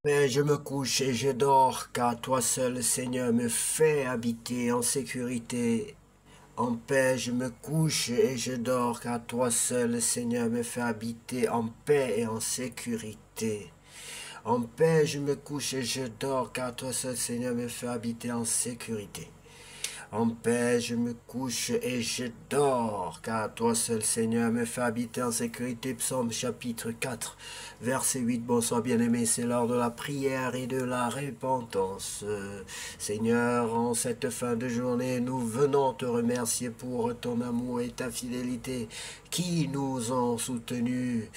Mais je me couche et je dors, car toi seul, Seigneur, me fais habiter en sécurité. En paix, je me couche et je dors, car toi seul, Seigneur, me fais habiter en paix et en sécurité. En paix, je me couche et je dors, car toi seul, Seigneur, me fais habiter en sécurité. En paix, je me couche et je dors, car toi seul, Seigneur, me fais habiter en sécurité. Psaume chapitre 4, verset 8. Bonsoir, bien-aimés, c'est l'heure de la prière et de la repentance. Seigneur, en cette fin de journée, nous venons te remercier pour ton amour et ta fidélité qui nous ont soutenus.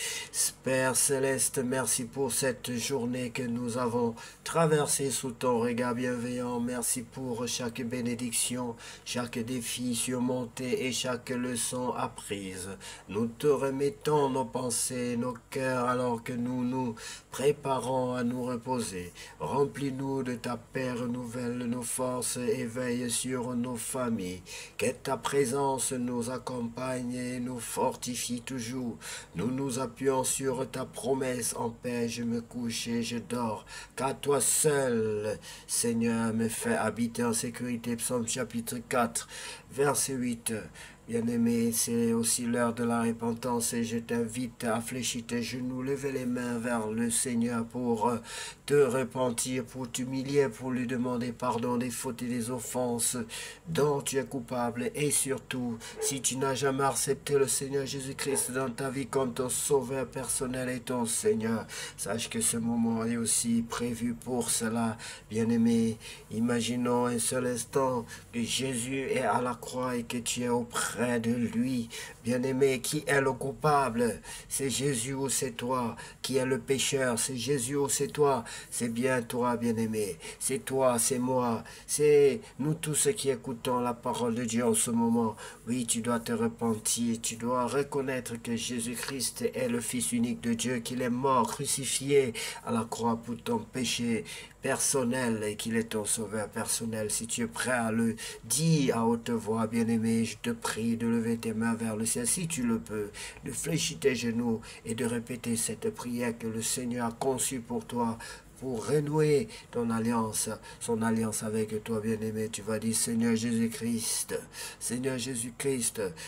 Père céleste, merci pour cette journée que nous avons traversée sous ton regard bienveillant. Merci pour chaque bénédiction, chaque défi surmonté et chaque leçon apprise. Nous te remettons nos pensées, nos cœurs alors que nous nous préparons à nous reposer. Remplis-nous de ta paix, renouvelle nos forces et veille sur nos familles. Que ta présence nous accompagne et nous fortifie toujours. Nous nous appuyons sur ta promesse en paix. Je me couche et je dors. Car toi seul, Seigneur, me fait habiter en sécurité. Psaume chapitre 4, verset 8. Bien-aimé, c'est aussi l'heure de la repentance et je t'invite à fléchir tes genoux, lever les mains vers le Seigneur pour te repentir, pour t'humilier, pour lui demander pardon des fautes et des offenses dont tu es coupable. Et surtout, si tu n'as jamais accepté le Seigneur Jésus-Christ dans ta vie comme ton sauveur personnel et ton Seigneur, sache que ce moment est aussi prévu pour cela. Bien-aimé, imaginons un seul instant que Jésus est à la croix et que tu es auprès de lui. Bien-aimé, qui est le coupable? C'est Jésus ou c'est toi? Qui est le pécheur? C'est Jésus ou c'est toi? C'est bien toi, bien-aimé. C'est toi, c'est moi. C'est nous tous qui écoutons la parole de Dieu en ce moment. Oui, tu dois te repentir. Tu dois reconnaître que Jésus-Christ est le Fils unique de Dieu, qu'il est mort, crucifié à la croix pour ton péché personnel et qu'il est ton sauveur personnel. Si tu es prêt à le dire à haute voix, bien-aimé, je te prie de lever tes mains vers le ciel, si tu le peux, de fléchir tes genoux et de répéter cette prière que le Seigneur a conçue pour toi, pour renouer ton alliance, son alliance avec toi, bien-aimé. Tu vas dire, Seigneur Jésus-Christ,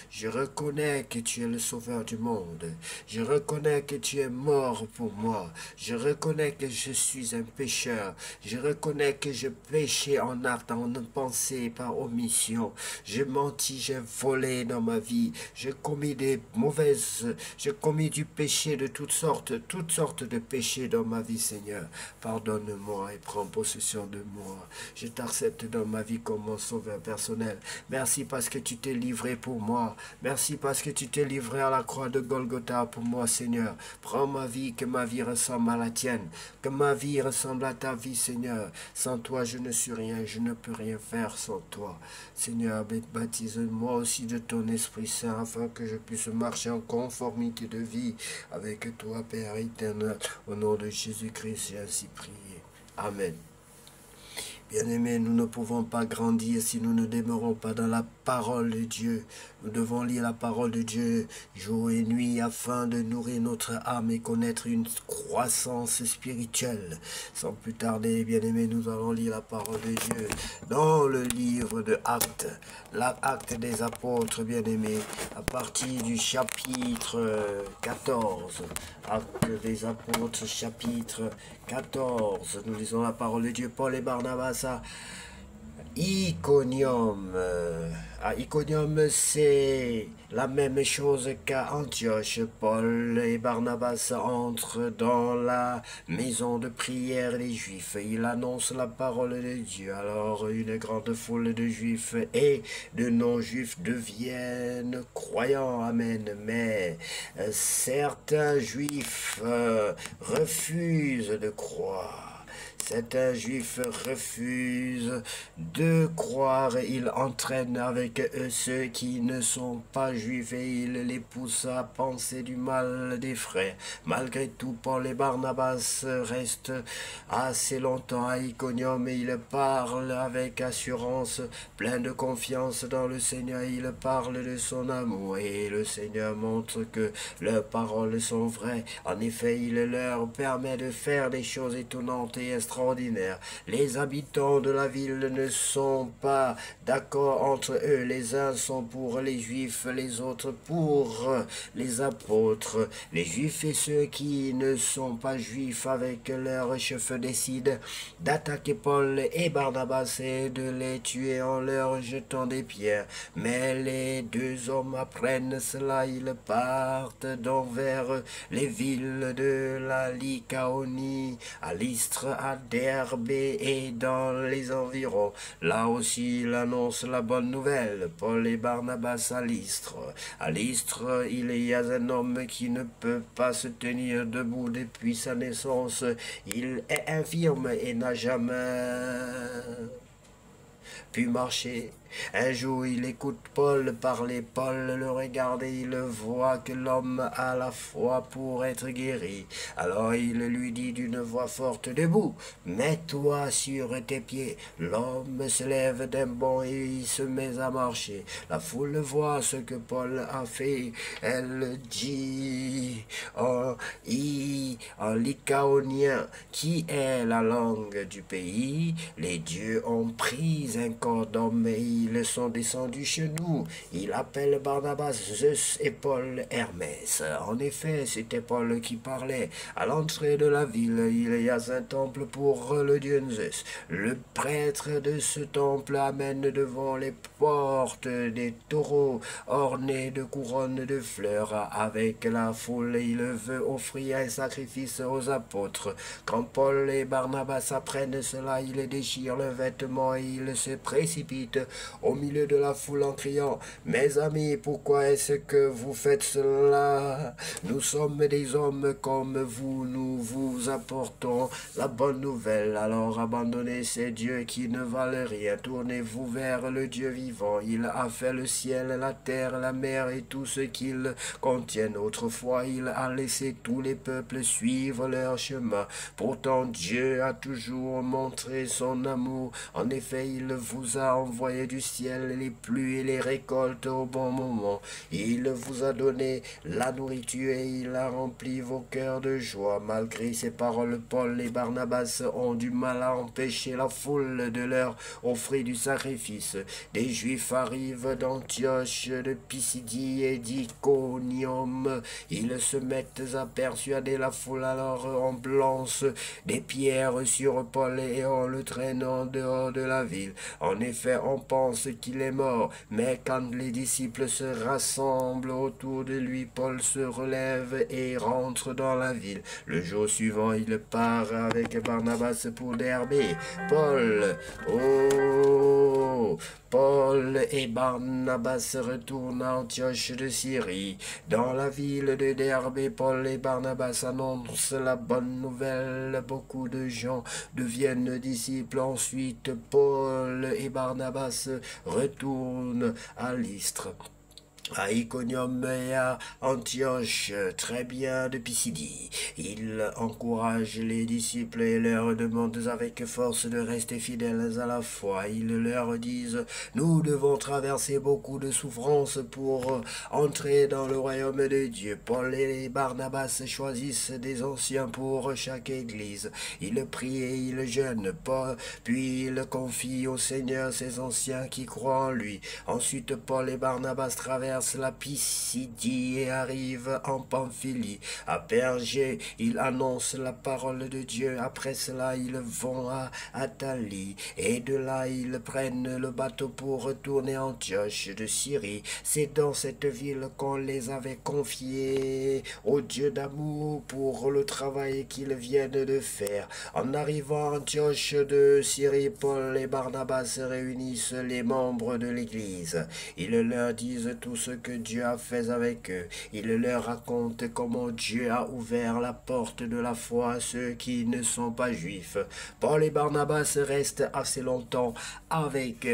je reconnais que tu es le sauveur du monde. Je reconnais que tu es mort pour moi. Je reconnais que je suis un pécheur. Je reconnais que je péchais en acte, en pensée, par omission. J'ai menti, j'ai volé dans ma vie. J'ai commis des mauvaises, j'ai commis du péché de toutes sortes de péchés dans ma vie, Seigneur. Pardonne-moi et prends possession de moi. Je t'accepte dans ma vie comme mon sauveur personnel. Merci parce que tu t'es livré pour moi. Merci parce que tu t'es livré à la croix de Golgotha pour moi, Seigneur. Prends ma vie, que ma vie ressemble à la tienne. Que ma vie ressemble à ta vie, Seigneur. Sans toi, je ne suis rien. Je ne peux rien faire sans toi. Seigneur, baptise-moi aussi de ton Esprit Saint afin que je puisse marcher en conformité de vie avec toi, Père éternel. Au nom de Jésus-Christ, j'ai ainsi prié. Amen. Bien-aimés, nous ne pouvons pas grandir si nous ne demeurons pas dans la parole de Dieu. Nous devons lire la parole de Dieu jour et nuit afin de nourrir notre âme et connaître une croissance spirituelle. Sans plus tarder, bien-aimés, nous allons lire la parole de Dieu dans le livre de Actes, l'acte des apôtres, bien-aimés, à partir du chapitre 14. Actes des apôtres, chapitre 14. Nous lisons la parole de Dieu. Paul et Barnabas à Iconium. À Iconium, c'est la même chose qu'à Antioche. Paul et Barnabas entrent dans la maison de prière des Juifs. Il annonce la parole de Dieu. Alors une grande foule de Juifs et de non-Juifs deviennent croyants. Amen. Mais certains Juifs refusent de croire. Certains juifs refusent de croire, il entraîne avec eux ceux qui ne sont pas juifs et il les pousse à penser du mal des frères. Malgré tout, Paul et Barnabas restent assez longtemps à Iconium et ils parlent avec assurance, plein de confiance dans le Seigneur. Ils parlent de son amour et le Seigneur montre que leurs paroles sont vraies. En effet, il leur permet de faire des choses étonnantes et extraordinaires. Les habitants de la ville ne sont pas d'accord entre eux. Les uns sont pour les Juifs, les autres pour les apôtres. Les Juifs et ceux qui ne sont pas Juifs avec leurs chefs décident d'attaquer Paul et Barnabas et de les tuer en leur jetant des pierres. Mais les deux hommes apprennent cela, ils partent vers les villes de la Lycaonie, à Lystre, à Derbe et dans les environs. Là aussi, il annonce la bonne nouvelle. Paul et Barnabas à Lystre. À Lystre, il y a un homme qui ne peut pas se tenir debout depuis sa naissance. Il est infirme et n'a jamais pu marcher. Un jour, il écoute Paul parler. Paul le regarde et il voit que l'homme a la foi pour être guéri. Alors il lui dit d'une voix forte, debout, mets-toi sur tes pieds. L'homme se lève d'un bond et il se met à marcher. La foule voit ce que Paul a fait. Elle dit en lycaonien, qui est la langue du pays. Les dieux ont pris un corps d'homme et ils sont descendus chez nous. Il appelle Barnabas Zeus et Paul Hermès. En effet, c'était Paul qui parlait. À l'entrée de la ville, il y a un temple pour le dieu Zeus. Le prêtre de ce temple amène devant les portes des taureaux ornés de couronnes de fleurs. Avec la foule, il veut offrir un sacrifice aux apôtres. Quand Paul et Barnabas apprennent cela, ils déchirent leurs vêtements et ils se précipitent au milieu de la foule en criant, « Mes amis, pourquoi est-ce que vous faites cela? Nous sommes des hommes comme vous, nous vous apportons la bonne nouvelle. Alors abandonnez ces dieux qui ne valent rien, tournez-vous vers le Dieu vivant. Il a fait le ciel, la terre, la mer et tout ce qu'ils contiennent. Autrefois, il a laissé tous les peuples suivre leur chemin. Pourtant, Dieu a toujours montré son amour. En effet, il vous a envoyé du ciel les pluies et les récoltes au bon moment. Il vous a donné la nourriture et il a rempli vos cœurs de joie. Malgré ces paroles, Paul et Barnabas ont du mal à empêcher la foule de leur offrir du sacrifice. Des Juifs arrivent d'Antioche, de Pisidie et d'Iconium. Ils se mettent à persuader la foule, alors on lance des pierres sur Paul et on le traîne en dehors de la ville. En effet, on pense qu'il est mort, mais quand les disciples se rassemblent autour de lui, Paul se relève et rentre dans la ville. Le jour suivant, il part avec Barnabas pour Derbe. Paul et Barnabas retournent à Antioche de Syrie. Dans la ville de Derbe, Paul et Barnabas annoncent la bonne nouvelle. Beaucoup de gens deviennent disciples. Ensuite, Paul et Barnabas retournent à Lystre, à Iconium et à Antioche, très bien de Pisidie. Il encourage les disciples et leur demande avec force de rester fidèles à la foi. Ils leur disent, nous devons traverser beaucoup de souffrances pour entrer dans le royaume de Dieu. Paul et Barnabas choisissent des anciens pour chaque église. Ils prient et ils jeûnent, puis ils confient au Seigneur ces anciens qui croient en lui. Ensuite, Paul et Barnabas traversent la Pisidie et arrivent en Pamphylie. À Pergé, ils annoncent la parole de Dieu. Après cela, ils vont à Athalie et de là, ils prennent le bateau pour retourner à Antioche de Syrie. C'est dans cette ville qu'on les avait confiés au Dieu d'amour pour le travail qu'ils viennent de faire. En arrivant à Antioche de Syrie, Paul et Barnabas réunissent les membres de l'Église. Ils leur disent tout ce ce que Dieu a fait avec eux. Il leur raconte comment Dieu a ouvert la porte de la foi à ceux qui ne sont pas juifs. Paul et Barnabas restent assez longtemps avec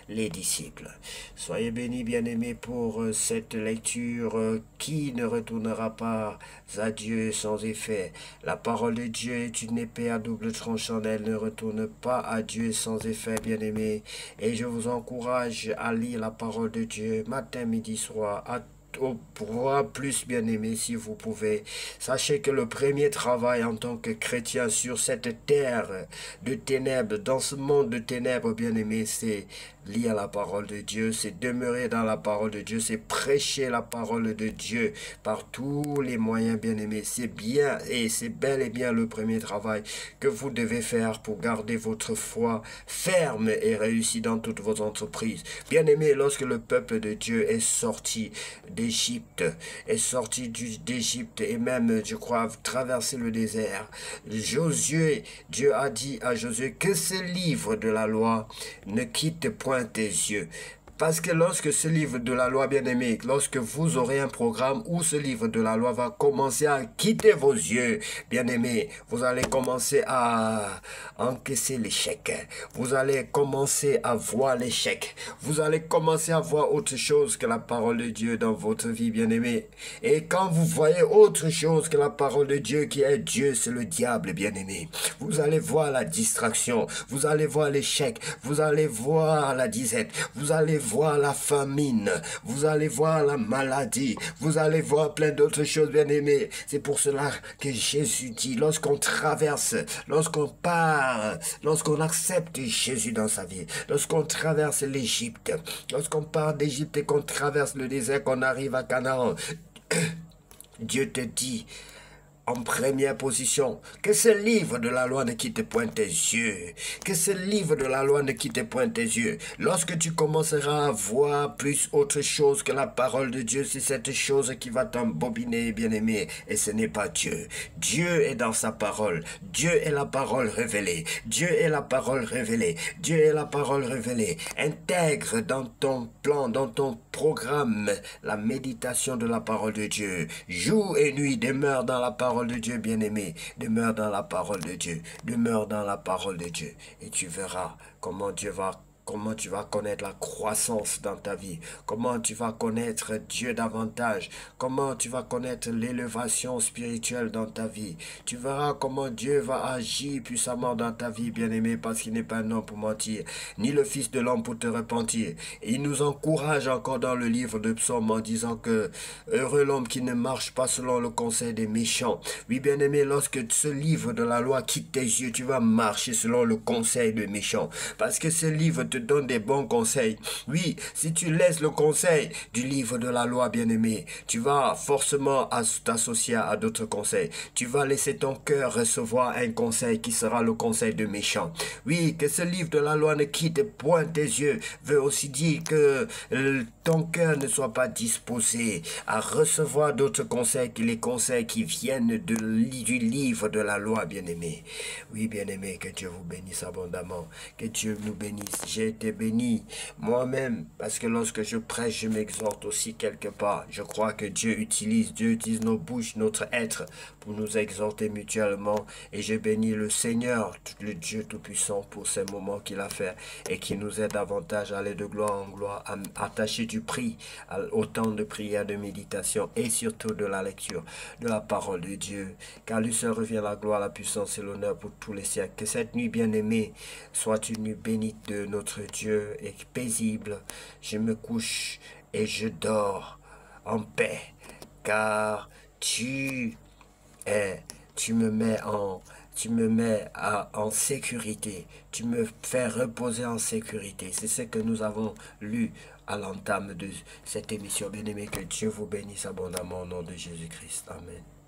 les disciples. Soyez bénis, bien-aimés, pour cette lecture qui ne retournera pas à Dieu sans effet. La parole de Dieu est une épée à double tranchant, elle ne retourne pas à Dieu sans effet, bien-aimés. Et je vous encourage à lire la parole de Dieu matin, midi, soir, au pouvoir plus, bien-aimé, si vous pouvez. Sachez que le premier travail en tant que chrétien sur cette terre de ténèbres, dans ce monde de ténèbres, bien-aimé, c'est lire la parole de Dieu, c'est demeurer dans la parole de Dieu, c'est prêcher la parole de Dieu par tous les moyens, bien-aimés. C'est bien et c'est bel et bien le premier travail que vous devez faire pour garder votre foi ferme et réussie dans toutes vos entreprises. Bien-aimés, lorsque le peuple de Dieu est sorti d'Égypte, d'Égypte et même, je crois, traversé le désert, Josué, Dieu a dit à Josué que ce livre de la loi ne quitte point tes yeux. Parce que lorsque ce livre de la loi, bien-aimé, lorsque vous aurez un programme où ce livre de la loi va commencer à quitter vos yeux, bien-aimé, vous allez commencer à encaisser l'échec. Vous allez commencer à voir l'échec. Vous allez commencer à voir autre chose que la parole de Dieu dans votre vie, bien-aimé. Et quand vous voyez autre chose que la parole de Dieu qui est Dieu, c'est le diable, bien-aimé. Vous allez voir la distraction. Vous allez voir l'échec. Vous allez voir la disette. Vous allez voir la famine, vous allez voir la maladie, vous allez voir plein d'autres choses, bien-aimés. C'est pour cela que Jésus dit, lorsqu'on traverse, lorsqu'on part, lorsqu'on accepte Jésus dans sa vie, lorsqu'on traverse l'Égypte, lorsqu'on part d'Égypte et qu'on traverse le désert, qu'on arrive à Canaan, Dieu te dit, en première position, que ce livre de la loi ne quitte point tes yeux, que ce livre de la loi ne quitte point tes yeux. Lorsque tu commenceras à voir plus autre chose que la parole de Dieu, c'est cette chose qui va t'embobiner, bien-aimé, et ce n'est pas Dieu. Dieu est dans sa parole. Dieu est la parole révélée. Dieu est la parole révélée. Dieu est la parole révélée. Intègre dans ton plan, dans ton programme, la méditation de la parole de Dieu. Jour et nuit, demeure dans la parole de Dieu, bien-aimé. Demeure dans la parole de Dieu. Demeure dans la parole de Dieu. Et tu verras comment tu vas connaître la croissance dans ta vie, comment tu vas connaître Dieu davantage, comment tu vas connaître l'élévation spirituelle dans ta vie. Tu verras comment Dieu va agir puissamment dans ta vie, bien-aimé, parce qu'il n'est pas un homme pour mentir, ni le Fils de l'homme pour te repentir. Et il nous encourage encore dans le livre de Psaume en disant que heureux l'homme qui ne marche pas selon le conseil des méchants. Oui, bien-aimé, lorsque ce livre de la loi quitte tes yeux, tu vas marcher selon le conseil des méchants, parce que ce livre te donne des bons conseils. Oui, si tu laisses le conseil du livre de la loi, bien-aimé, tu vas forcément t'associer à d'autres conseils. Tu vas laisser ton cœur recevoir un conseil qui sera le conseil de méchant. Oui, que ce livre de la loi ne quitte point tes yeux veut aussi dire que ton cœur ne soit pas disposé à recevoir d'autres conseils que les conseils qui viennent du livre de la loi, bien-aimé. Oui, bien-aimé, que Dieu vous bénisse abondamment. Que Dieu nous bénisse. J'ai été béni moi-même parce que lorsque je prêche, je m'exhorte aussi quelque part. Je crois que Dieu utilise nos bouches, notre être pour nous exhorter mutuellement. Et je bénis le Seigneur, le Dieu Tout-Puissant, pour ces moments qu'il a fait et qui nous aide davantage à aller de gloire en gloire, à attacher du prix au temps de prière, de méditation et surtout de la lecture de la parole de Dieu. Car lui seul revient la gloire, la puissance et l'honneur pour tous les siècles. Que cette nuit bien-aimée soit une nuit bénite de notre Dieu et paisible. Je me couche et je dors en paix, car tu me mets en sécurité, tu me fais reposer en sécurité. C'est ce que nous avons lu à l'entame de cette émission. Bien-aimé, que Dieu vous bénisse abondamment au nom de Jésus-Christ. Amen.